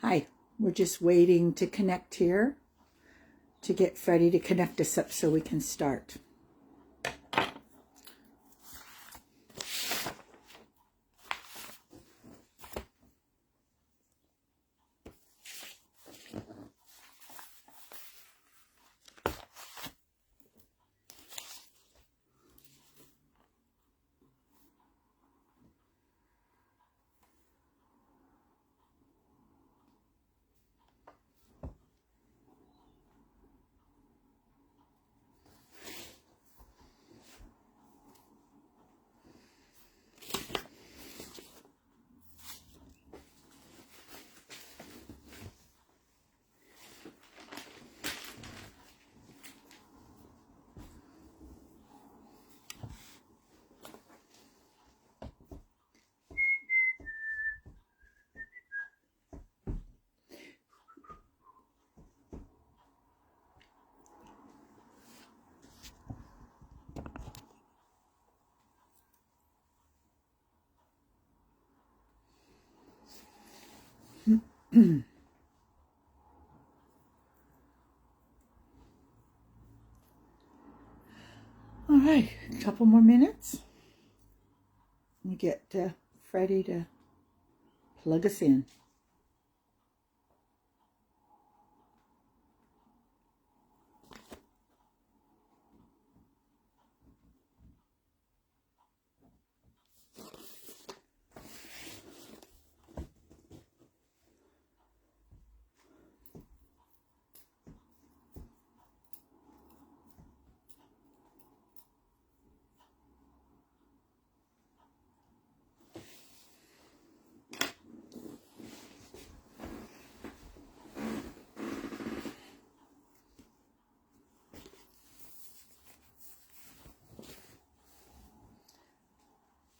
Hi, we're just waiting to connect here to get Freddie to connect us up so we can start. All right, a couple more minutes. We get Freddie to plug us in.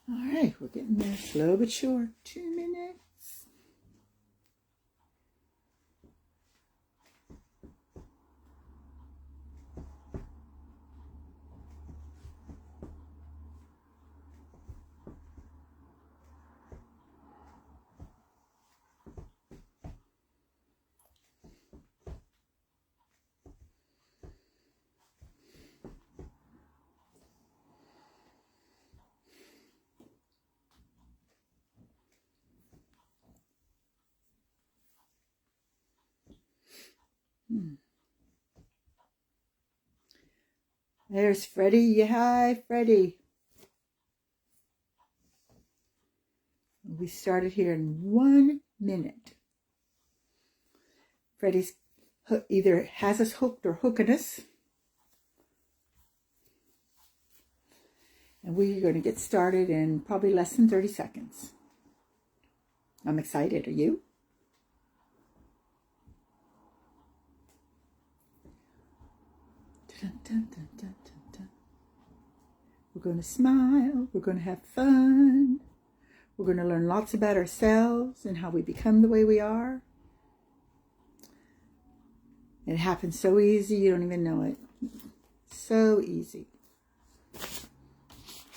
All right, we're getting there slow but sure. 2 minutes. There's Freddie. Hi, Freddie. We started here in 1 minute. Freddie's either has us hooked or hooking us. And we're going to get started in probably less than 30 seconds. I'm excited. Are you? Dun, dun, dun, dun, dun, dun. We're going to smile. We're going to have fun. We're going to learn lots about ourselves and how we become the way we are. It happens so easy, you don't even know it. So easy.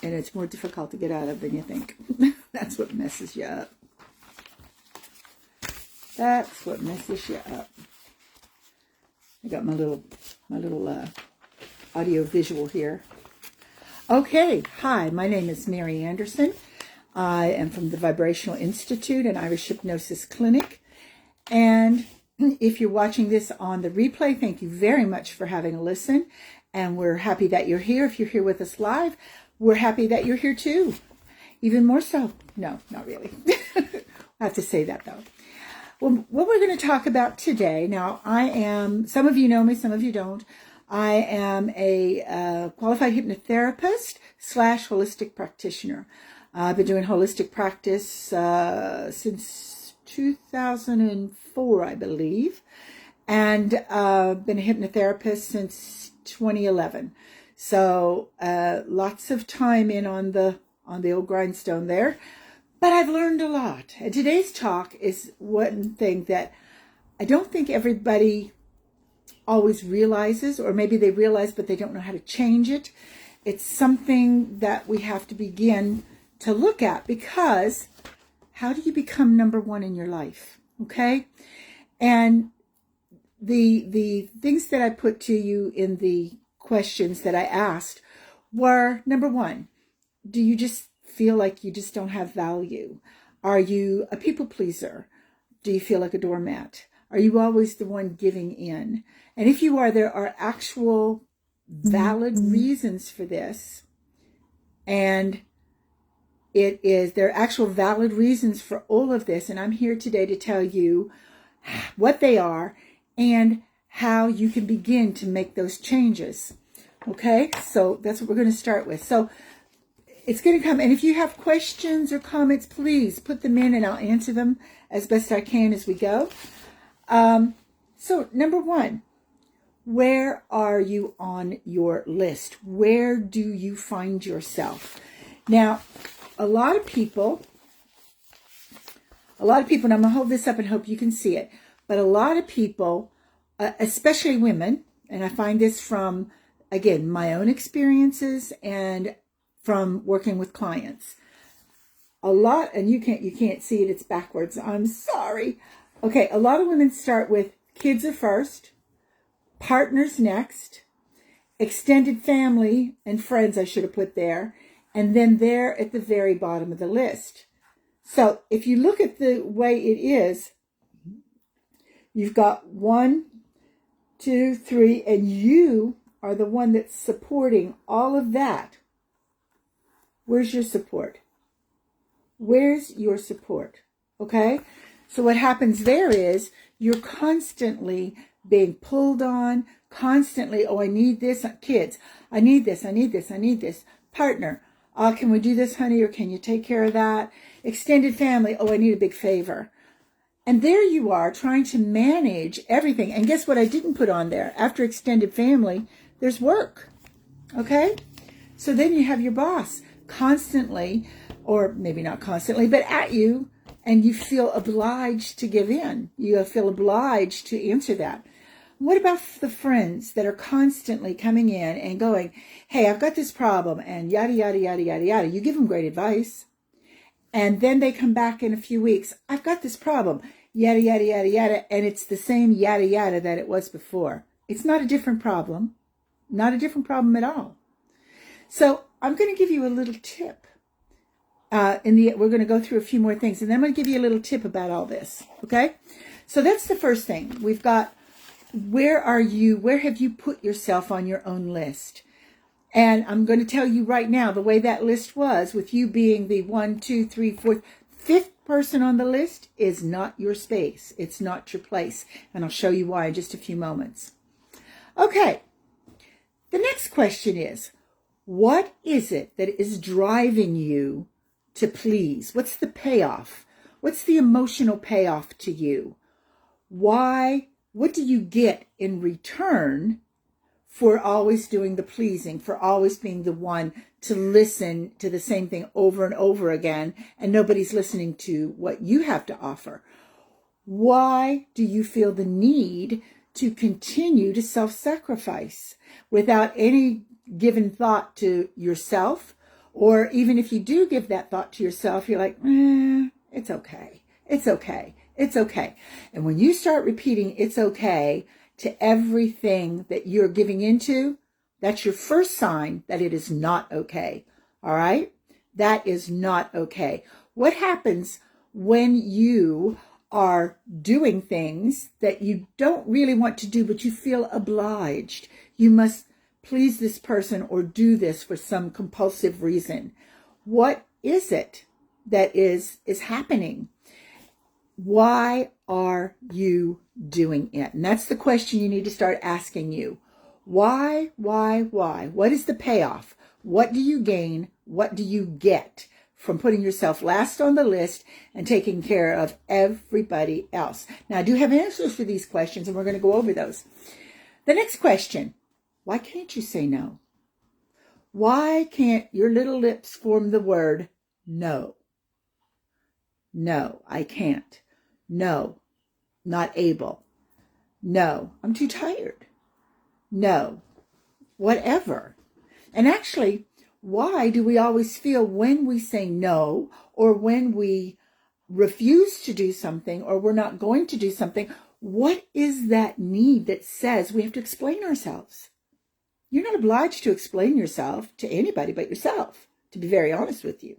And it's more difficult to get out of than you think. That's what messes you up. That's what messes you up. I got my little audio visual here. Okay, hi, my name is Mary Anderson. I am from the Vibrational Institute and Irish Hypnosis Clinic. And if you're watching this on the replay, thank you very much for having a listen. And we're happy that you're here. If you're here with us live, we're happy that you're here too. Even more so. No, not really. I have to say that though. Well, what we're going to talk about today, now I am, some of you know me, some of you don't. I am a qualified hypnotherapist / holistic practitioner. I've been doing holistic practice since 2004, I believe, and been a hypnotherapist since 2011. So lots of time in on the old grindstone there, but I've learned a lot. And today's talk is one thing that I don't think everybody always realizes, or maybe they realize but they don't know how to change it. It's something that we have to begin to look at, because how do you become number one in your life? Okay? And the things that I put to you in the questions that I asked were, number one, do you just feel like you just don't have value? Are you a people pleaser? Do you feel like a doormat? Are you always the one giving in? And if you are, there are actual valid reasons for this. And there are actual valid reasons for all of this. And I'm here today to tell you what they are and how you can begin to make those changes. Okay, so that's what we're going to start with. So it's going to come, and if you have questions or comments, please put them in and I'll answer them as best I can as we go. So number one, where are you on your list? Where do you find yourself? Now, a lot of people, and I'm going to hold this up and hope you can see it, but a lot of people, especially women, and I find this from, again, my own experiences and from working with clients. A lot, and you can't see it, it's backwards. I'm sorry. Okay, a lot of women start with kids are first, partners next, extended family and friends I should have put there, and then they're at the very bottom of the list. So if you look at the way it is, you've got 1, 2, 3, and you are the one that's supporting all of that. Where's your support? Where's your support? Okay? So what happens there is you're constantly being pulled on, constantly, oh, I need this. Kids, I need this, I need this, I need this. Partner, can we do this, honey, or can you take care of that? Extended family, oh, I need a big favor. And there you are trying to manage everything. And guess what I didn't put on there? After extended family, there's work. Okay? So then you have your boss constantly, or maybe not constantly, but at you, and you feel obliged to give in. You feel obliged to answer that. What about the friends that are constantly coming in and going, hey, I've got this problem, and yada, yada, yada, yada, yada. You give them great advice. And then they come back in a few weeks. I've got this problem, yada, yada, yada, yada. And it's the same yada, yada that it was before. It's not a different problem. Not a different problem at all. So I'm going to give you a little tip. We're going to go through a few more things, and then I'm going to give you a little tip about all this. Okay? So that's the first thing. We've got, where are you? Where have you put yourself on your own list? And I'm going to tell you right now, the way that list was, with you being the 1, 2, 3, 4th, 5th person on the list, is not your space. It's not your place. And I'll show you why in just a few moments. Okay. The next question is, what is it that is driving you to please? What's the payoff? What's the emotional payoff to you? Why? What do you get in return for always doing the pleasing, for always being the one to listen to the same thing over and over again, and nobody's listening to what you have to offer? Why do you feel the need to continue to self-sacrifice without any given thought to yourself? Or even if you do give that thought to yourself, you're like, it's okay. It's okay. It's okay. And when you start repeating it's okay to everything that you're giving into, that's your first sign that it is not okay. All right? That is not okay. What happens when you are doing things that you don't really want to do, but you feel obliged? You must please this person or do this for some compulsive reason. What is it that is happening? Why are you doing it? And that's the question you need to start asking you. Why? What is the payoff? What do you gain? What do you get from putting yourself last on the list and taking care of everybody else? Now, I do have answers for these questions, and we're going to go over those. The next question, why can't you say no? Why can't your little lips form the word no? No, I can't. No, not able. No, I'm too tired. No, whatever. And actually, why do we always feel when we say no, or when we refuse to do something or we're not going to do something, what is that need that says we have to explain ourselves? You're not obliged to explain yourself to anybody but yourself, to be very honest with you.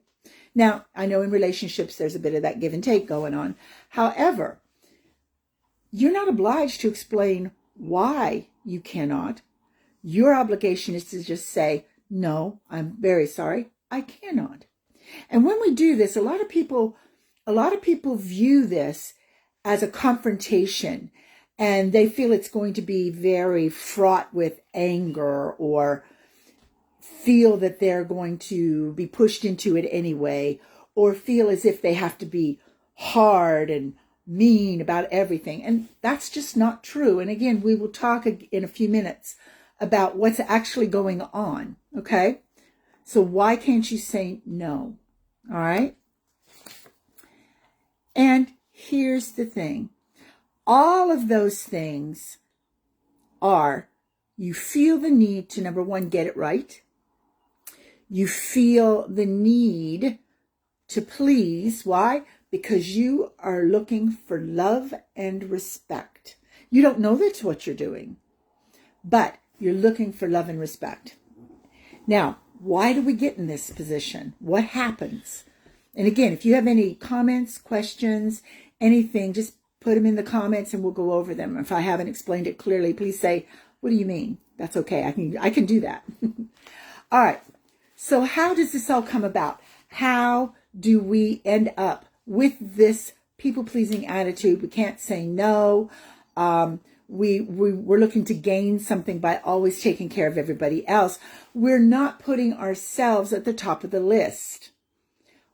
Now, I know in relationships there's a bit of that give and take going on. However, you're not obliged to explain why you cannot. Your obligation is to just say, no, I'm very sorry, I cannot. And when we do this, a lot of people view this as a confrontation, and they feel it's going to be very fraught with anger, or feel that they're going to be pushed into it anyway, or feel as if they have to be hard and mean about everything. And that's just not true. And again, we will talk in a few minutes about what's actually going on. Okay? So why can't you say no? All right? And here's the thing. All of those things are, you feel the need to, number one, get it right. You feel the need to please. Why? Because you are looking for love and respect. You don't know that's what you're doing, but you're looking for love and respect. Now, why do we get in this position? What happens? And again, if you have any comments, questions, anything, just put them in the comments and we'll go over them. If I haven't explained it clearly, please say, what do you mean? That's okay. I can do that. All right. So how does this all come about? How do we end up with this people-pleasing attitude? We can't say no. We're looking to gain something by always taking care of everybody else. We're not putting ourselves at the top of the list.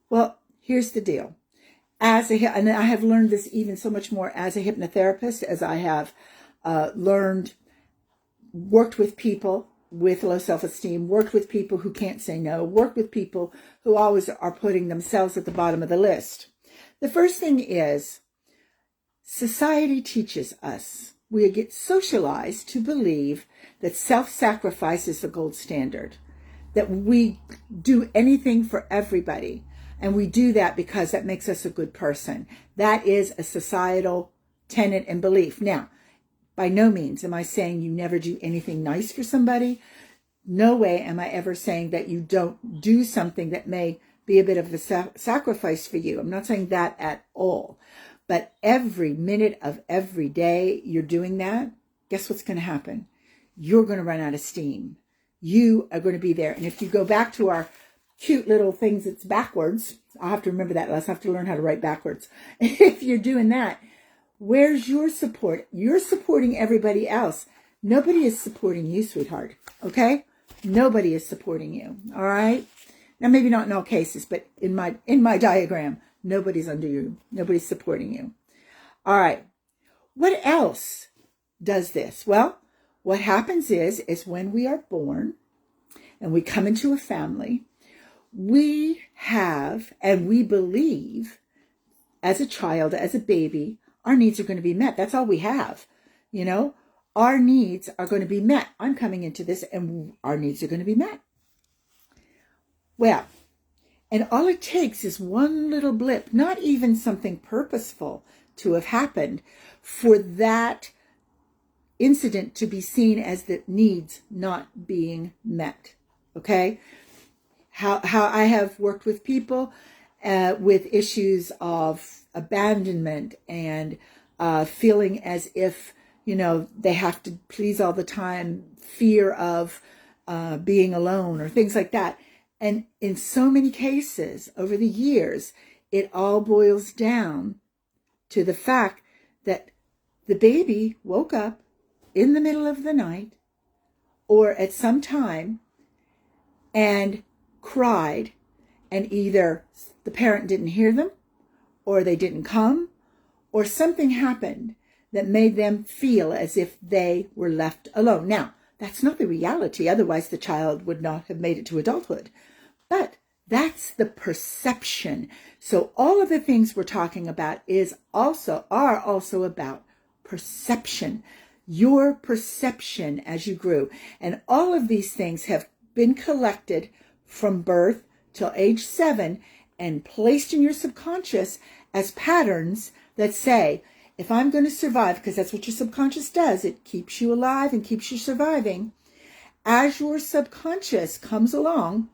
Well, here's the deal. And I have learned this even so much more as a hypnotherapist, as I have worked with people with low self-esteem, worked with people who can't say no, worked with people who always are putting themselves at the bottom of the list. The first thing is, society teaches us, we get socialized to believe that self-sacrifice is the gold standard, that we do anything for everybody. And we do that because that makes us a good person. That is a societal tenet and belief. Now, by no means am I saying you never do anything nice for somebody. No way am I ever saying that you don't do something that may be a bit of a sacrifice for you. I'm not saying that at all. But every minute of every day you're doing that, guess what's going to happen? You're going to run out of steam. You are going to be there. And if you go back to our cute little things that's backwards, I'll have to remember that. I'll have to learn how to write backwards. If you're doing that, where's your support? You're supporting everybody else. Nobody is supporting you, sweetheart. Okay? Nobody is supporting you. All right? Now, maybe not in all cases, but in my diagram, nobody's under you. Nobody's supporting you. All right. What else does this? Well, what happens is when we are born and we come into a family, we have, and we believe as a child, as a baby, our needs are going to be met. That's all we have. You know, our needs are going to be met. I'm coming into this and our needs are going to be met. Well, and all it takes is one little blip, not even something purposeful to have happened, for that incident to be seen as the needs not being met. Okay? How I have worked with people with issues of abandonment and feeling as if, they have to please all the time, fear of being alone or things like that. And in so many cases over the years, it all boils down to the fact that the baby woke up in the middle of the night or at some time and cried, and either the parent didn't hear them, or they didn't come, or something happened that made them feel as if they were left alone. Now, that's not the reality. Otherwise, the child would not have made it to adulthood. But that's the perception. So all of the things we're talking about are also about perception. Your perception as you grew. And all of these things have been collected from birth till age 7 and placed in your subconscious as patterns that say, if I'm going to survive, because that's what your subconscious does, it keeps you alive and keeps you surviving. As your subconscious comes along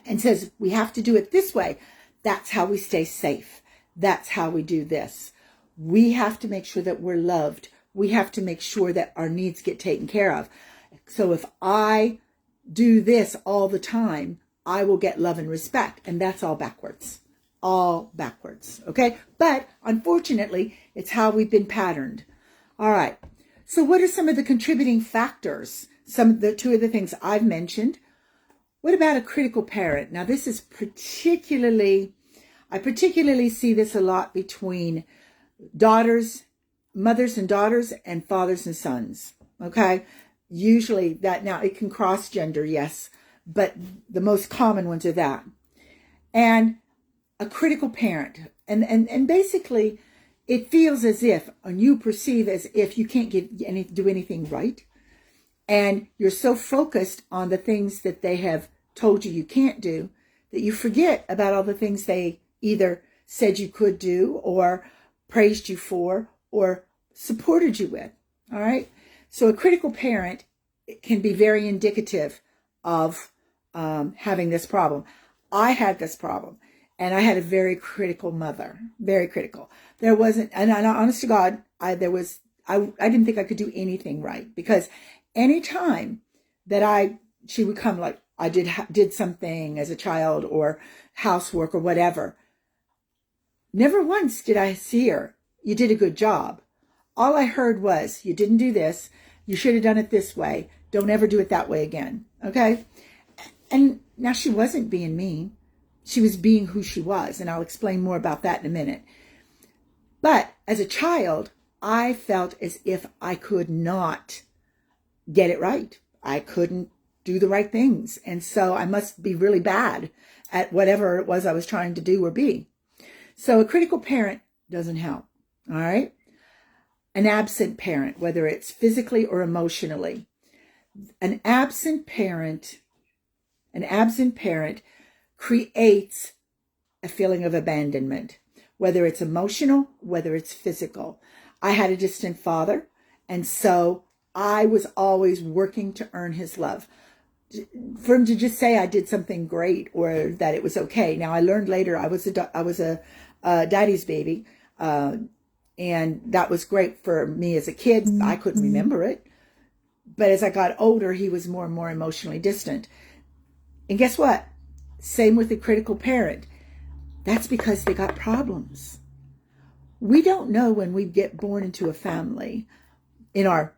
and says, we have to do it this way, that's how we stay safe. That's how we do this. We have to make sure that we're loved. We have to make sure that our needs get taken care of. So if I do this all the time, I will get love and respect. And that's all backwards. All backwards. Okay? But unfortunately, it's how we've been patterned. All right. So what are some of the contributing factors? Two of the things I've mentioned. What about a critical parent? Now, this is I particularly see this a lot between mothers and daughters, and fathers and sons. Okay? Usually that, now it can cross gender, yes, but the most common ones are that. And a critical parent. And basically it feels as if, and you perceive as if, you can't do anything right. And you're so focused on the things that they have told you can't do that you forget about all the things they either said you could do or praised you for or supported you with. All right. So a critical parent can be very indicative of having this problem. I had this problem, and I had a very critical mother, very critical. There wasn't, and honest to God, I didn't think I could do anything right, because any time that she would come, like I did something as a child or housework or whatever, never once did I see her, you did a good job. All I heard was, you didn't do this. You should have done it this way. Don't ever do it that way again. Okay? And now she wasn't being mean. She was being who she was. And I'll explain more about that in a minute. But as a child, I felt as if I could not get it right. I couldn't do the right things. And so I must be really bad at whatever it was I was trying to do or be. So a critical parent doesn't help. All right? An absent parent, whether it's physically or emotionally. An absent parent creates a feeling of abandonment, whether it's emotional, whether it's physical. I had a distant father, and so I was always working to earn his love. For him to just say I did something great or that it was okay. Now, I learned later I was a daddy's baby, and that was great for me as a kid. I couldn't remember it. But as I got older, he was more and more emotionally distant. And guess what? Same with the critical parent. That's because they got problems. We don't know when we get born into a family in our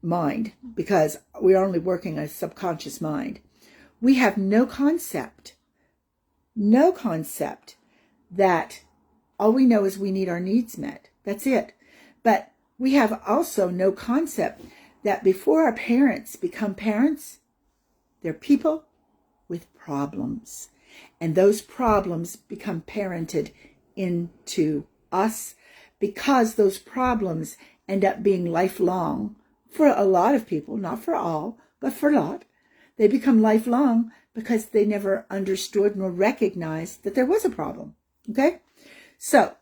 mind, because we're only working a subconscious mind. We have no concept that all we know is we need our needs met. That's it. But we have also no concept that before our parents become parents, they're people with problems. And those problems become parented into us, because those problems end up being lifelong for a lot of people, not for all, but for a lot. They become lifelong because they never understood nor recognized that there was a problem. Okay? So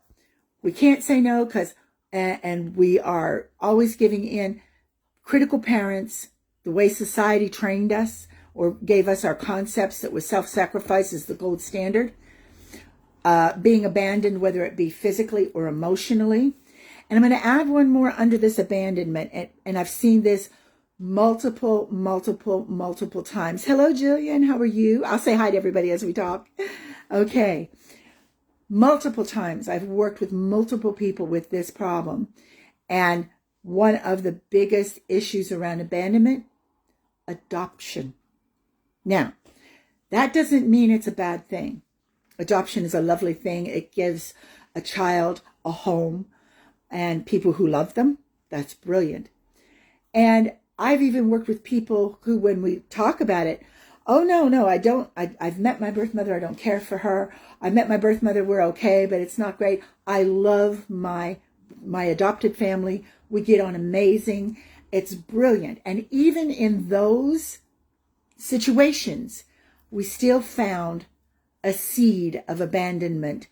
we can't say no, and we are always giving in. Critical parents, the way society trained us or gave us our concepts that was self-sacrifice is the gold standard. Being abandoned, whether it be physically or emotionally. And I'm going to add one more under this abandonment, and I've seen this multiple times. Hello, Jillian. How are you? I'll say hi to everybody as we talk. Okay. Multiple times. I've worked with multiple people with this problem. And one of the biggest issues around abandonment, adoption. Now, that doesn't mean it's a bad thing. Adoption is a lovely thing. It gives a child a home and people who love them. That's brilliant. And I've even worked with people who, when we talk about it, oh, no, I don't. I've met my birth mother. I don't care for her. I met my birth mother. We're okay, but it's not great. I love my adopted family. We get on amazing. It's brilliant. And even in those situations, we still found a seed of abandonment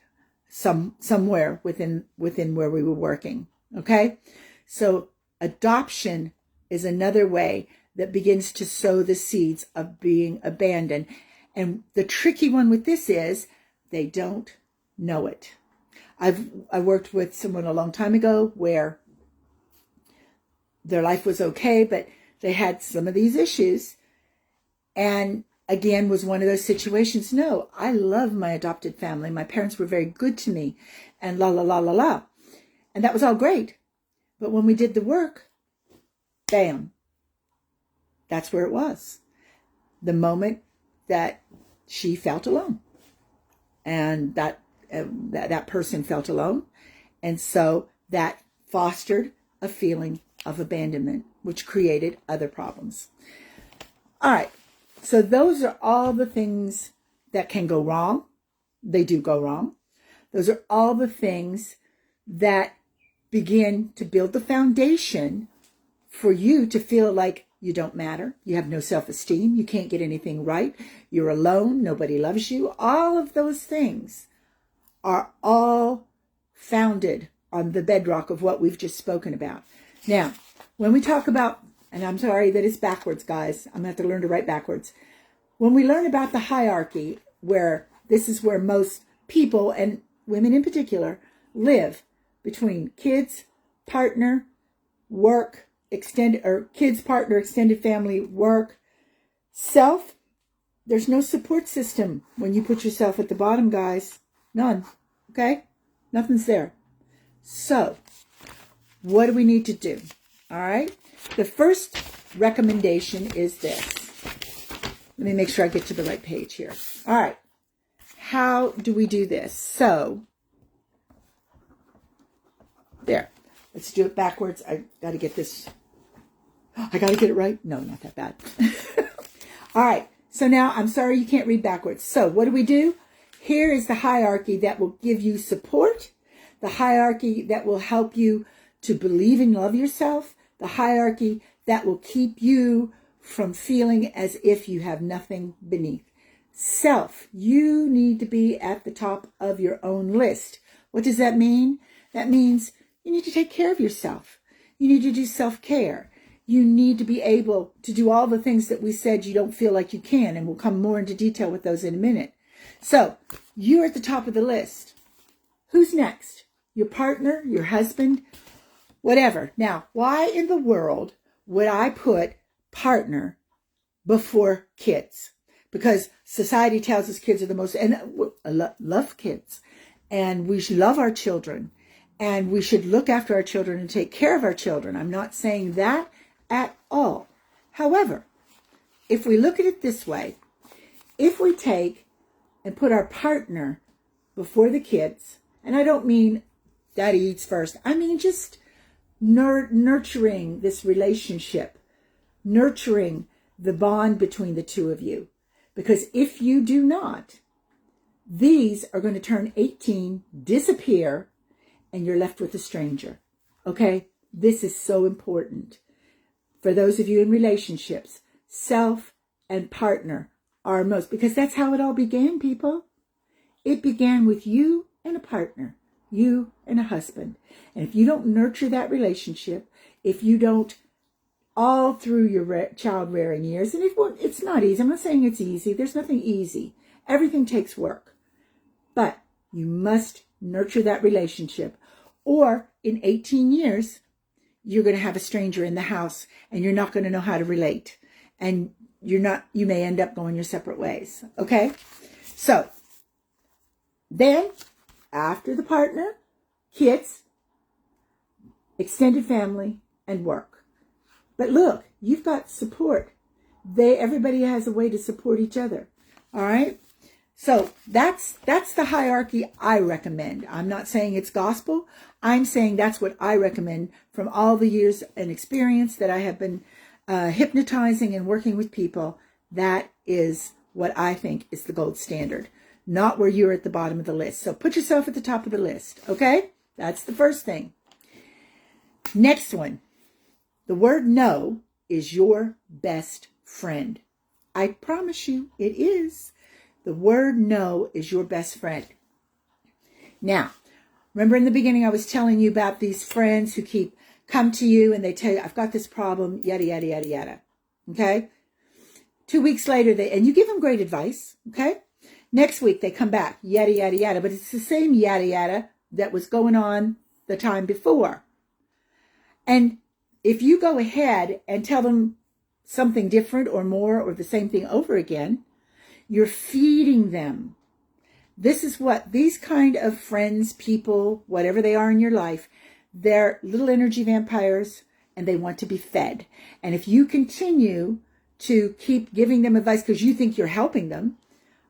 somewhere within where we were working. Okay. So adoption is another way that begins to sow the seeds of being abandoned. And the tricky one with this is they don't know it. I worked with someone a long time ago where their life was okay, but they had some of these issues. And again, was one of those situations. No, I love my adopted family. My parents were very good to me, and la, la, la, la, la. And that was all great. But when we did the work, bam, that's where it was. The moment that she felt alone, and that person felt alone. And so that fostered a feeling of abandonment, which created other problems. All right. So those are all the things that can go wrong. They do go wrong. Those are all the things that begin to build the foundation for you to feel like you don't matter. You have no self-esteem. You can't get anything right. You're alone. Nobody loves you. All of those things are all founded on the bedrock of what we've just spoken about. Now, when we talk about, and I'm sorry that it's backwards, guys. I'm going to have to learn to write backwards. When we learn about the hierarchy, where this is where most people, and women in particular, live between kids, partner, work, kids, partner, extended family, work, self. There's no support system when you put yourself at the bottom, guys. None. Okay? Nothing's there. So, what do we need to do? All right? The first recommendation is this. Let me make sure I get to the right page here. All right. How do we do this? So, there. Let's do it backwards. I got to get this. I got to get it right. No, not that bad. All right. So now, I'm sorry you can't read backwards. So, what do? Here is the hierarchy that will give you support. The hierarchy that will help you to believe and love yourself. The hierarchy that will keep you from feeling as if you have nothing beneath. Self, you need to be at the top of your own list. What does that mean? That means you need to take care of yourself. You need to do self-care. You need to be able to do all the things that we said you don't feel like you can, and we'll come more into detail with those in a minute. So, you're at the top of the list. Who's next? Your partner, your husband, whatever. Now, why in the world would I put partner before kids? Because society tells us kids are the most, and I love kids, and we should love our children, and we should look after our children and take care of our children. I'm not saying that at all. However, if we look at it this way, if we take and put our partner before the kids, and I don't mean daddy eats first, I mean just nurturing this relationship, nurturing the bond between the two of you. Because if you do not, these are going to turn 18, disappear, and you're left with a stranger. Okay? This is so important. For those of you in relationships, self and partner are most, because that's how it all began, people. It began with you and a partner, you and a husband. And if you don't nurture that relationship, if you don't, all through your child rearing years, and it's not easy. I'm not saying it's easy. There's nothing easy. Everything takes work. But you must nurture that relationship. Or in 18 years, you're going to have a stranger in the house and you're not going to know how to relate. And you may end up going your separate ways. Okay? So, then, after the partner, kids, extended family, and work. But look, you've got support. Everybody has a way to support each other. All right? So that's the hierarchy I recommend. I'm not saying it's gospel. I'm saying that's what I recommend from all the years and experience that I have been hypnotizing and working with people. That is what I think is the gold standard, not where you're at the bottom of the list. So put yourself at the top of the list, okay? That's the first thing. Next one. The word no is your best friend. I promise you it is. The word no is your best friend. Now, remember in the beginning I was telling you about these friends who come to you and they tell you, I've got this problem, yada, yada, yada, yada. Okay? 2 weeks later, and you give them great advice. Okay? Next week, they come back, yada, yada, yada. But it's the same yada, yada that was going on the time before. And if you go ahead and tell them something different or more or the same thing over again, you're feeding them. This is what these kind of friends, people, whatever they are in your life, they're little energy vampires and they want to be fed. And if you continue to keep giving them advice because you think you're helping them,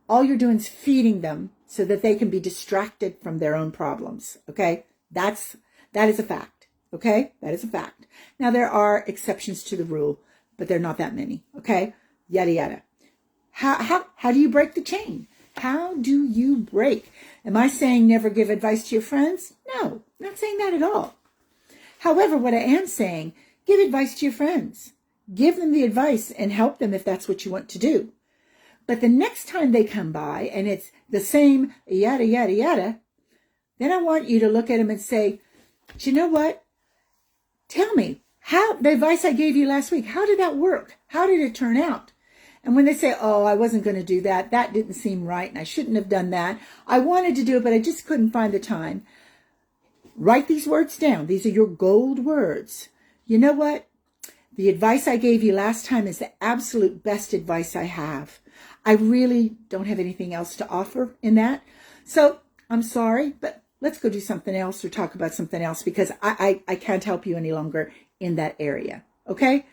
all you're doing is feeding them so that they can be distracted from their own problems. Okay? That is a fact. Okay? That is a fact. Now, there are exceptions to the rule, but they're not that many. Okay? Yada, yada. How do you break the chain? How do you break? Am I saying never give advice to your friends? No, I'm not saying that at all. However, what I am saying, give advice to your friends. Give them the advice and help them if that's what you want to do. But the next time they come by and it's the same yada, yada, yada, then I want you to look at them and say, do you know what? Tell me, the advice I gave you last week, how did that work? How did it turn out? And when they say, oh, I wasn't going to do that, that didn't seem right, and I shouldn't have done that. I wanted to do it, but I just couldn't find the time. Write these words down. These are your gold words. You know what? The advice I gave you last time is the absolute best advice I have. I really don't have anything else to offer in that. So I'm sorry, but let's go do something else or talk about something else because I can't help you any longer in that area. Okay?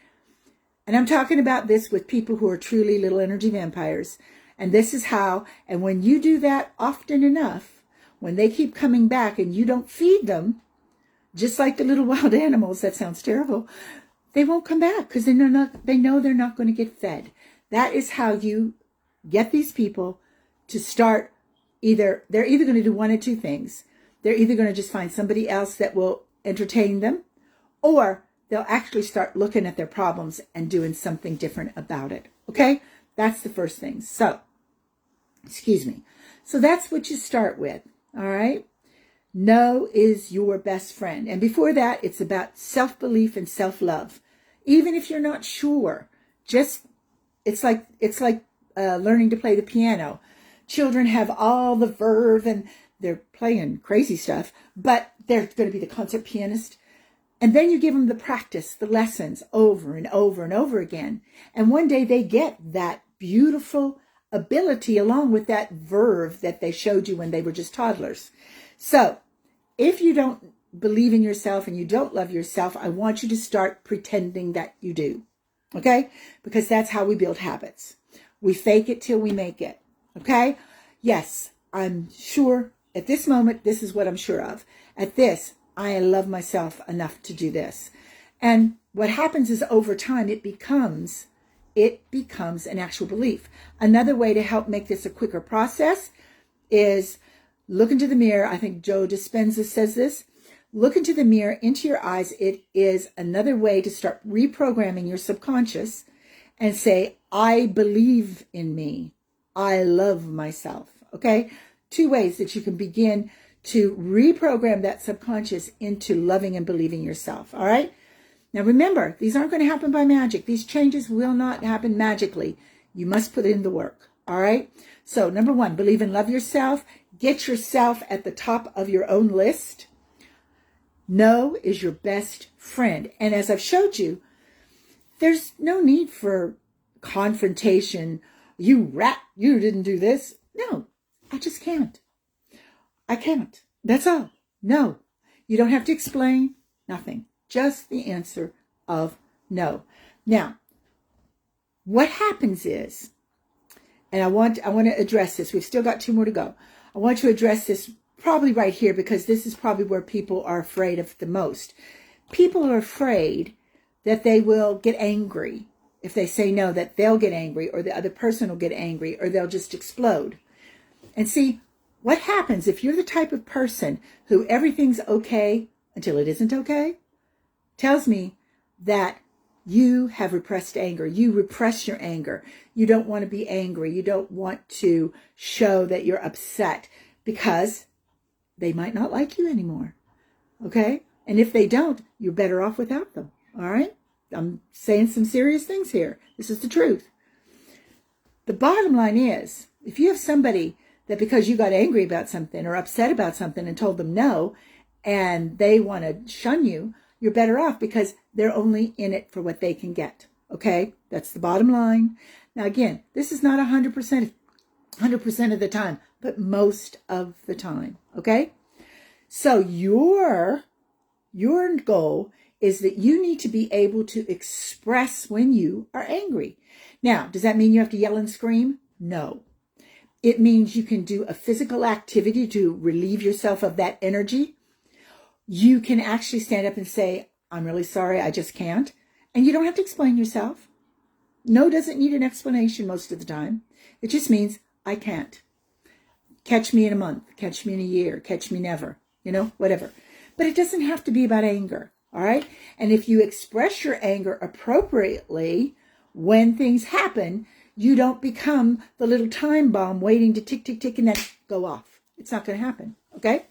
And I'm talking about this with people who are truly little energy vampires. And this is how, and when you do that often enough, when they keep coming back and you don't feed them, just like the little wild animals, that sounds terrible, they won't come back because they know they're not going to get fed. That is how you get these people to start they're either going to do one of two things. They're either going to just find somebody else that will entertain them, or they'll actually start looking at their problems and doing something different about it. Okay? That's the first thing. So, excuse me. So that's what you start with. All right? No is your best friend. And before that, it's about self-belief and self-love. Even if you're not sure, it's like learning to play the piano. Children have all the verve and they're playing crazy stuff, but they're going to be the concert pianist. And then you give them the practice, the lessons over and over and over again. And one day they get that beautiful ability along with that verve that they showed you when they were just toddlers. So if you don't believe in yourself and you don't love yourself, I want you to start pretending that you do. Okay? Because that's how we build habits. We fake it till we make it. Okay? Yes, I'm sure at this moment, this is what I'm sure of. At this, I love myself enough to do this. And what happens is over time, it becomes an actual belief. Another way to help make this a quicker process is look into the mirror. I think Joe Dispenza says this. Look into the mirror, into your eyes. It is another way to start reprogramming your subconscious and say, I believe in me. I love myself. Okay? 2 ways that you can begin to reprogram that subconscious into loving and believing yourself. All right? Now remember, these aren't going to happen by magic. These changes will not happen magically. You must put in the work. All right? So number 1, believe and love yourself. Get yourself at the top of your own list. No is your best friend. And as I've showed you, there's no need for confrontation. You rat, you didn't do this. No, I just can't. I can't. That's all. No. You don't have to explain. Nothing. Just the answer of no. Now, what happens is, and I want to address this. We've still got 2 more to go. I want to address this probably right here because this is probably where people are afraid of the most. People are afraid that they will get angry. If they say no, that they'll get angry or the other person will get angry or they'll just explode. And see, what happens if you're the type of person who everything's okay until it isn't okay, tells me that you have repressed anger. You repress your anger. You don't want to be angry. You don't want to show that you're upset because they might not like you anymore. Okay? And if they don't, you're better off without them. All right? I'm saying some serious things here. This is the truth. The bottom line is, if you have somebody that because you got angry about something or upset about something and told them no, and they want to shun you, you're better off because they're only in it for what they can get. Okay? That's the bottom line. Now, again, this is not 100% of the time, but most of the time. Okay? So your goal is that you need to be able to express when you are angry. Now, does that mean you have to yell and scream? No. It means you can do a physical activity to relieve yourself of that energy. You can actually stand up and say, I'm really sorry, I just can't. And you don't have to explain yourself. No doesn't need an explanation most of the time. It just means, I can't. Catch me in a month, catch me in a year, catch me never, whatever. But it doesn't have to be about anger, all right? And if you express your anger appropriately when things happen, you don't become the little time bomb waiting to tick, tick, tick, and then go off. It's not going to happen, okay?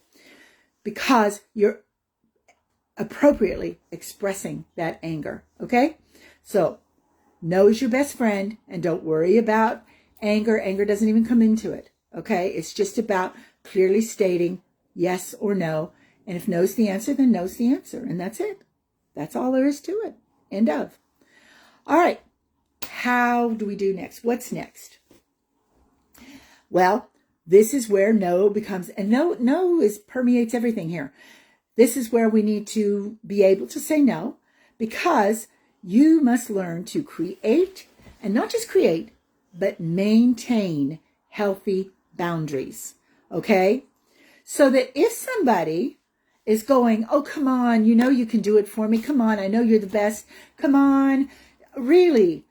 Because you're appropriately expressing that anger, okay? So, no is your best friend, and don't worry about anger. Anger doesn't even come into it, okay? It's just about clearly stating yes or no. And if no's the answer, then no's the answer. And that's it. That's all there is to it. End of. All right. How do we do next? What's next? Well, this is where no becomes, and no permeates everything here. This is where we need to be able to say no, because you must learn to create, and not just create, but maintain healthy boundaries. Okay? So that if somebody is going, oh, come on, you can do it for me. Come on, I know you're the best. Come on. Really,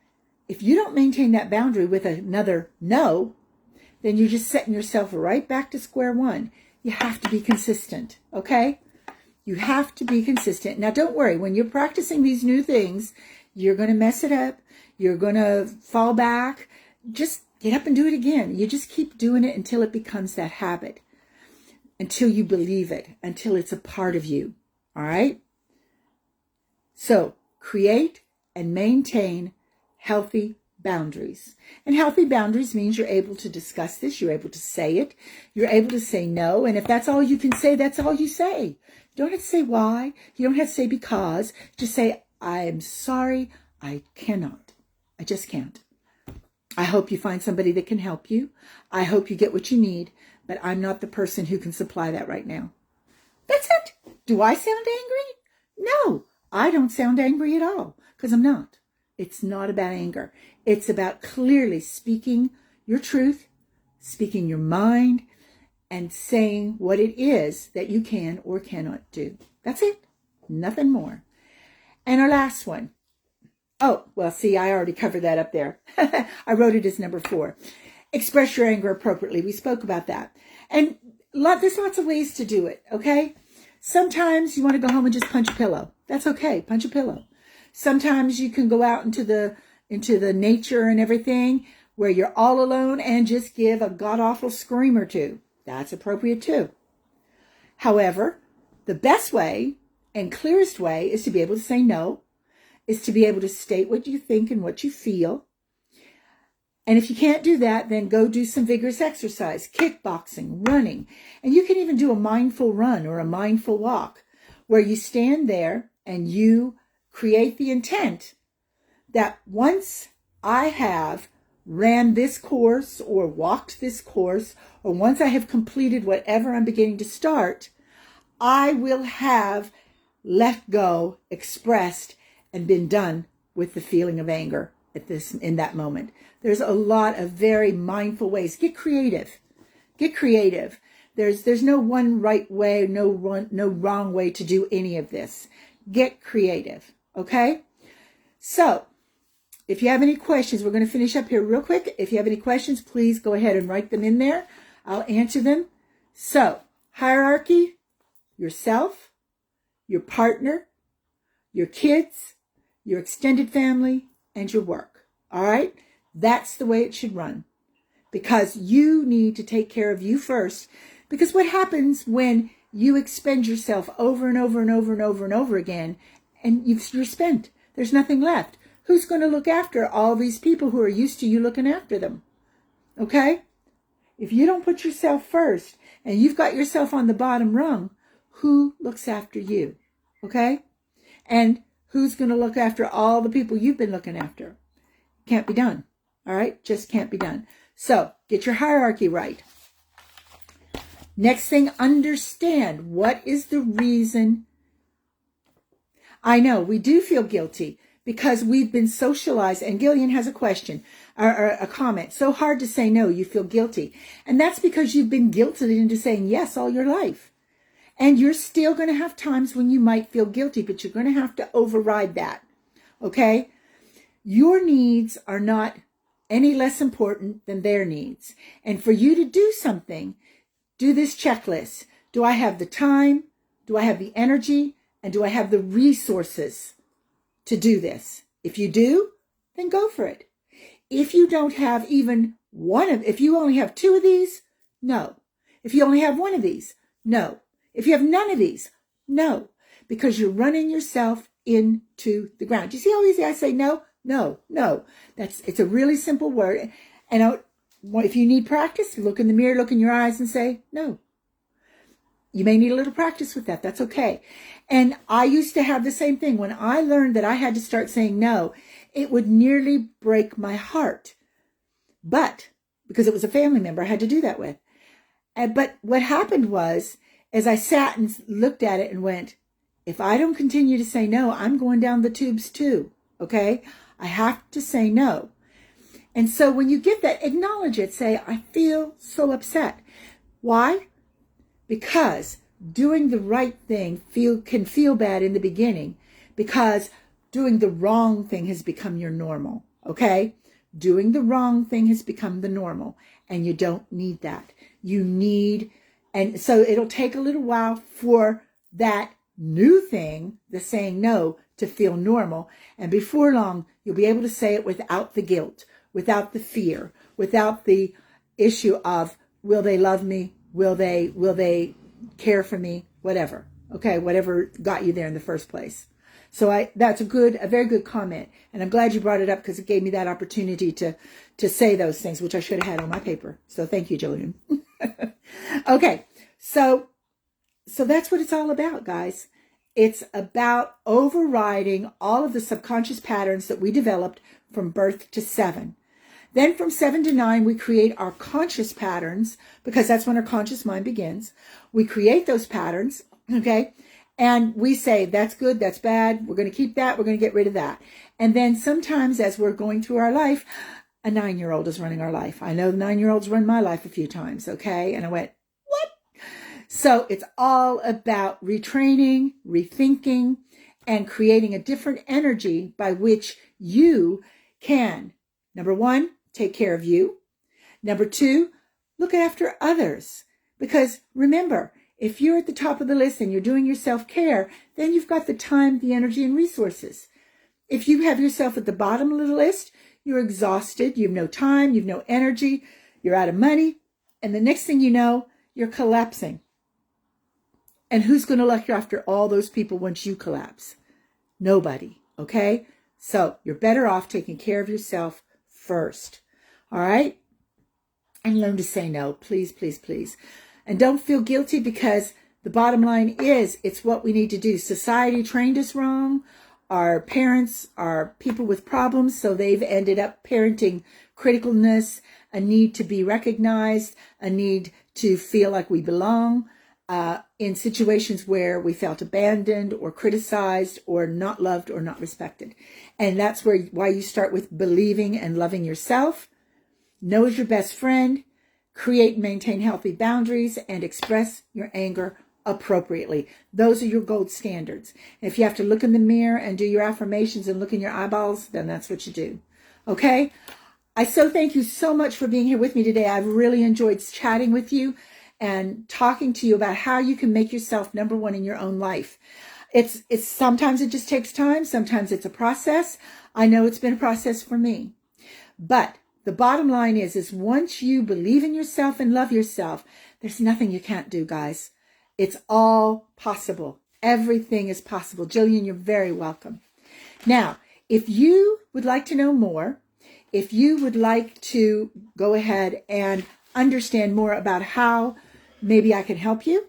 if you don't maintain that boundary with another no, then you're just setting yourself right back to square one. You have to be consistent, okay? You have to be consistent. Now, don't worry. When you're practicing these new things, you're going to mess it up. You're going to fall back. Just get up and do it again. You just keep doing it until it becomes that habit, until you believe it, until it's a part of you, all right? So, create and maintain healthy boundaries. And healthy boundaries means you're able to discuss this, you're able to say it, you're able to say no, and if that's all you can say, that's all you say. You don't have to say why, you don't have to say because, just say, I am sorry, I cannot. I just can't. I hope you find somebody that can help you. I hope you get what you need, but I'm not the person who can supply that right now. That's it. Do I sound angry? No, I don't sound angry at all, because I'm not. It's not about anger. It's about clearly speaking your truth, speaking your mind, and saying what it is that you can or cannot do. That's it. Nothing more. And our last one. Oh, well, see, I already covered that up there. I wrote it as number 4. Express your anger appropriately. We spoke about that. And there's lots of ways to do it, okay? Sometimes you want to go home and just punch a pillow. That's okay. Punch a pillow. Sometimes you can go out into the nature and everything where you're all alone and just give a god-awful scream or two. That's appropriate too. However, the best way and clearest way is to be able to say no, is to be able to state what you think and what you feel. And if you can't do that, then go do some vigorous exercise, kickboxing, running. And you can even do a mindful run or a mindful walk where you stand there and you create the intent that once I have ran this course or walked this course, or once I have completed whatever I'm beginning to start, I will have let go, expressed, and been done with the feeling of anger in that moment. There's a lot of very mindful ways. Get creative. Get creative. There's no one right way, no wrong way to do any of this. Get creative. Okay? So, if you have any questions, we're going to finish up here real quick. If you have any questions, please go ahead and write them in there. I'll answer them. So, hierarchy, yourself, your partner, your kids, your extended family, and your work. All right? That's the way it should run. Because you need to take care of you first Because what happens when you expend yourself over and over and over and over and over again, and you're spent? There's nothing left. Who's going to look after all these people who are used to you looking after them? Okay? If you don't put yourself first and you've got yourself on the bottom rung, who looks after you? Okay? And who's going to look after all the people you've been looking after? Can't be done. All right? Just can't be done. So get your hierarchy right. Next thing, understand what is the reason. I know we do feel guilty because we've been socialized. And Gillian has a question or a comment. So hard to say no, you feel guilty. And that's because you've been guilted into saying yes all your life. And you're still going to have times when you might feel guilty, but you're going to have to override that. Okay? Your needs are not any less important than their needs. And for you to do something, do this checklist. Do I have the time? Do I have the energy? And do I have the resources to do this? If you do, then go for it. If you don't have even if you only have 2 of these, no. If you only have 1 of these, no. If you have none of these, no. Because you're running yourself into the ground. Do you see how easy I say no? No, no. It's a really simple word. And if you need practice, look in the mirror, look in your eyes and say no. You may need a little practice with that. That's okay. And I used to have the same thing. When I learned that I had to start saying no, it would nearly break my heart. But because it was a family member I had to do that with. But what happened was, as I sat and looked at it and went, if I don't continue to say no, I'm going down the tubes too. Okay? I have to say no. And so when you get that, acknowledge it. Say, I feel so upset. Why? Because doing the right thing can feel bad in the beginning, because doing the wrong thing has become your normal. Okay? Doing the wrong thing has become the normal, and you don't need that. And so it'll take a little while for that new thing, the saying no, to feel normal. And before long, you'll be able to say it without the guilt, without the fear, without the issue of, will they love me? Will they care for me? Whatever. Okay. Whatever got you there in the first place. So that's a very good comment. And I'm glad you brought it up because it gave me that opportunity to say those things, which I should have had on my paper. So thank you, Jillian. Okay. So that's what it's all about, guys. It's about overriding all of the subconscious patterns that we developed from birth to 7. Then from 7 to 9, we create our conscious patterns, because that's when our conscious mind begins. We create those patterns, okay? And we say, that's good, that's bad, we're going to keep that, we're going to get rid of that. And then sometimes as we're going through our life, a 9-year-old is running our life. I know 9-year-olds run my life a few times, okay? And I went, what? So it's all about retraining, rethinking, and creating a different energy by which you can, number 1, take care of you. Number 2, look after others. Because remember, if you're at the top of the list and you're doing your self-care, then you've got the time, the energy, and resources. If you have yourself at the bottom of the list, you're exhausted, you have no time, you have no energy, you're out of money, and the next thing you know, you're collapsing. And who's going to look after all those people once you collapse? Nobody, okay? So you're better off taking care of yourself first, all right? And learn to say no, please, please, please. And don't feel guilty, because the bottom line is it's what we need to do. Society trained us wrong. Our parents are people with problems, so they've ended up parenting criticalness, a need to be recognized, a need to feel like we belong, in situations where we felt abandoned or criticized or not loved or not respected. And that's why you start with believing and loving yourself, know as your best friend, create and maintain healthy boundaries, and express your anger appropriately. Those are your gold standards. And if you have to look in the mirror and do your affirmations and look in your eyeballs, then that's what you do. Okay? I so thank you so much for being here with me today. I've really enjoyed chatting with you and talking to you about how you can make yourself number 1 in your own life. It's sometimes it just takes time. Sometimes it's a process. I know it's been a process for me. But the bottom line is once you believe in yourself and love yourself, there's nothing you can't do, guys. It's all possible. Everything is possible. Jillian, you're very welcome. Now, if you would like to know more, if you would like to go ahead and understand more about how maybe I can help you,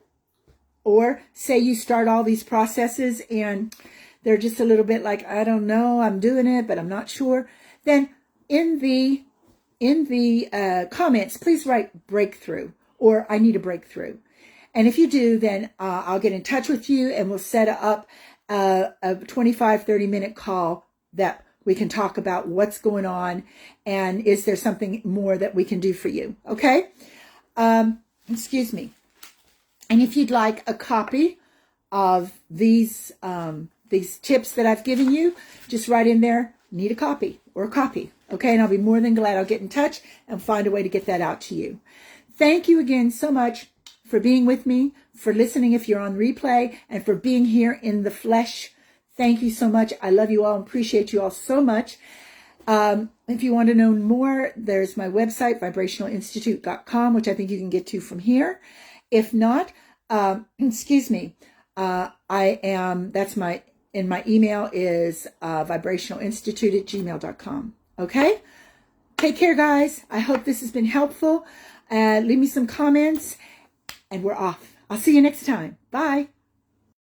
or say you start all these processes and they're just a little bit like, I don't know, I'm doing it, but I'm not sure, then in the comments, please write breakthrough or I need a breakthrough. And if you do, then I'll get in touch with you and we'll set up a 25, 30-minute call that we can talk about what's going on and is there something more that we can do for you, okay? Excuse me. And if you'd like a copy of these tips that I've given you, just write in there, need a copy or a copy, okay? And I'll be more than glad. I'll get in touch and find a way to get that out to you. Thank you again so much for being with me, for listening if you're on replay, and for being here in the flesh. Thank you so much. I love you all and appreciate you all so much. If you want to know more, there's my website, vibrationalinstitute.com, which I think you can get to from here. If not, excuse me, in my email is vibrationalinstitute@gmail.com. Okay? Take care, guys. I hope this has been helpful. Leave me some comments, and we're off. I'll see you next time. Bye.